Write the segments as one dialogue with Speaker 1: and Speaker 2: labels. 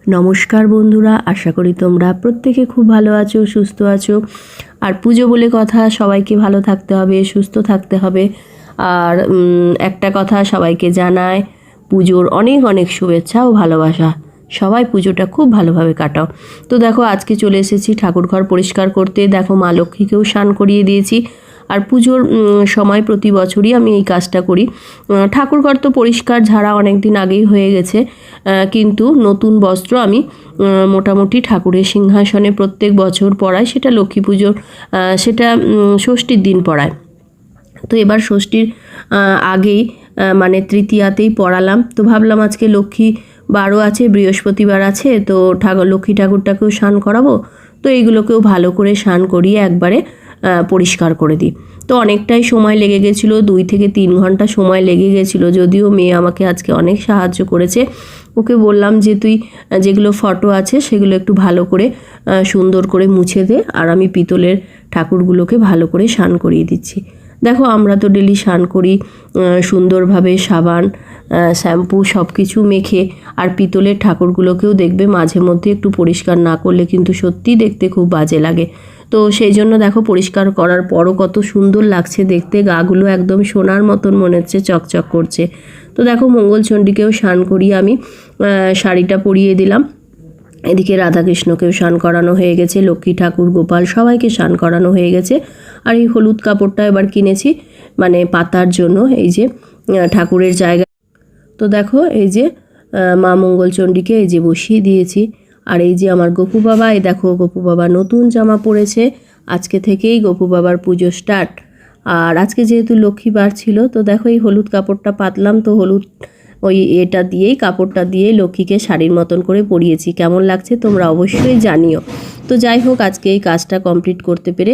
Speaker 1: নমস্কার বন্ধুরা, আশা করি তোমরা প্রত্যেকে খুব ভালো আছো, সুস্থ আছো। আর পুজো বলে কথা, সবাইকে ভালো থাকতে হবে, সুস্থ থাকতে হবে। আর একটা কথা সবাইকে জানায়, পুজোর অনেক অনেক শুভেচ্ছা ও ভালোবাসা। সবাই পুজোটা খুব ভালোভাবে কাটাও। তো দেখো, আজকে চলে এসেছি ঠাকুরঘর পরিষ্কার করতে। দেখো, মা লক্ষ্মীকেও স্নান করিয়ে দিয়েছি। আর পুজোর সময় প্রতি বছরই আমি এই কাজটা করি। ঠাকুরঘর তো পরিষ্কার ঝাড়া অনেক দিন আগেই হয়ে গেছে, কিন্তু নতুন বস্ত্র আমি মোটামুটি ঠাকুরের সিংহাসনে প্রত্যেক বছর পরাই। সেটা লক্ষ্মী পুজোর, সেটা ষষ্ঠীর দিন পরায়। তো এবার ষষ্ঠীর আগেই মানে তৃতীয়াতেই পড়ালাম। তো ভাবলাম আজকে লক্ষ্মী বারও আছে, বৃহস্পতিবার আছে, তো লক্ষ্মী ঠাকুরটাকেও স্নান করাবো। তো এইগুলোকেও ভালো করে স্নান করিয়ে একবারে পরিষ্কার করে দিই। তো অনেকটাই সময় লেগে গেছিলো, 2 থেকে 3 ঘন্টা সময় লেগে গেছিলো। যদিও মেয়ে আমাকে আজকে অনেক সাহায্য করেছে। ওকে বললাম যে তুই যেগুলো ফটো আছে সেগুলো একটু ভালো করে সুন্দর করে মুছে দে, আর আমি পিতলের ঠাকুরগুলোকে ভালো করে স্নান করিয়ে দিচ্ছি। দেখো, আমরা তো ডেলি স্নান করি সুন্দরভাবে, সাবান শ্যাম্পু সব কিছু মেখে। আর পিতলের ঠাকুরগুলোকেও দেখবে মাঝে মধ্যে একটু পরিষ্কার না করলে কিন্তু সত্যিই দেখতে খুব বাজে লাগে। তো সেই জন্য দেখো, পরিষ্কার করার পরও কত সুন্দর লাগছে দেখতে, গাগুলো একদম সোনার মতন মনে হচ্ছে, চকচক করছে। তো দেখো, মঙ্গলচণ্ডীকেও স্নান করিয়ে আমি শাড়িটা পরিয়ে দিলাম। এদিকে রাধাকৃষ্ণকেও স্নান করানো হয়ে গেছে, লক্ষ্মী ঠাকুর, গোপাল সবাইকে স্নান করানো হয়ে গেছে। আর এই হলুদ কাপড়টা এবার কিনেছি মানে পাতার জন্য, এই যে ঠাকুরের জায়গা। তো দেখো, এই যে মা মঙ্গলচণ্ডীকে এই যে বসিয়ে দিয়েছি। আর এই যে আমার গপু বাবা, এই দেখো গপু বাবা নতুন জামা পরেছে। আজকে থেকেই গপু বাবার পুজো স্টার্ট। আর আজকে যেহেতু লক্ষ্মীবার ছিল, তো দেখো এই হলুদ কাপড়টা পাতলাম, তো হলুদ ওই এটা দিয়েই, কাপড়টা দিয়ে লক্ষ্মীকে শাড়ির মতন করে পরিয়েছি। কেমন লাগছে তোমরা অবশ্যই জানিও। তো যাই হোক, আজকে এই কাজটা কমপ্লিট করতে পেরে,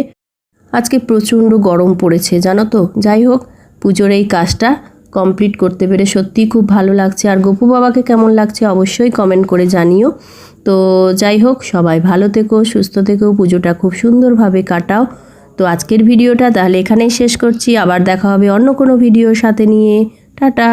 Speaker 1: আজকে প্রচণ্ড গরম পড়েছে জানো তো। যাই হোক, পুজোর এই কাজটা কমপ্লিট করতে পেরে সত্যিই খুব ভালো লাগছে। আর গপু বাবাকে কেমন লাগছে অবশ্যই কমেন্ট করে জানিও। তো যাই হোক, সবাই ভালো থেকো, সুস্থ থেকো, পুজোটা খুব সুন্দরভাবে কাটাও। তো আজকের ভিডিওটা তাহলে এখানেই শেষ করছি। আবার দেখা হবে অন্য কোনো ভিডিওর সাথে নিয়ে। টাটা।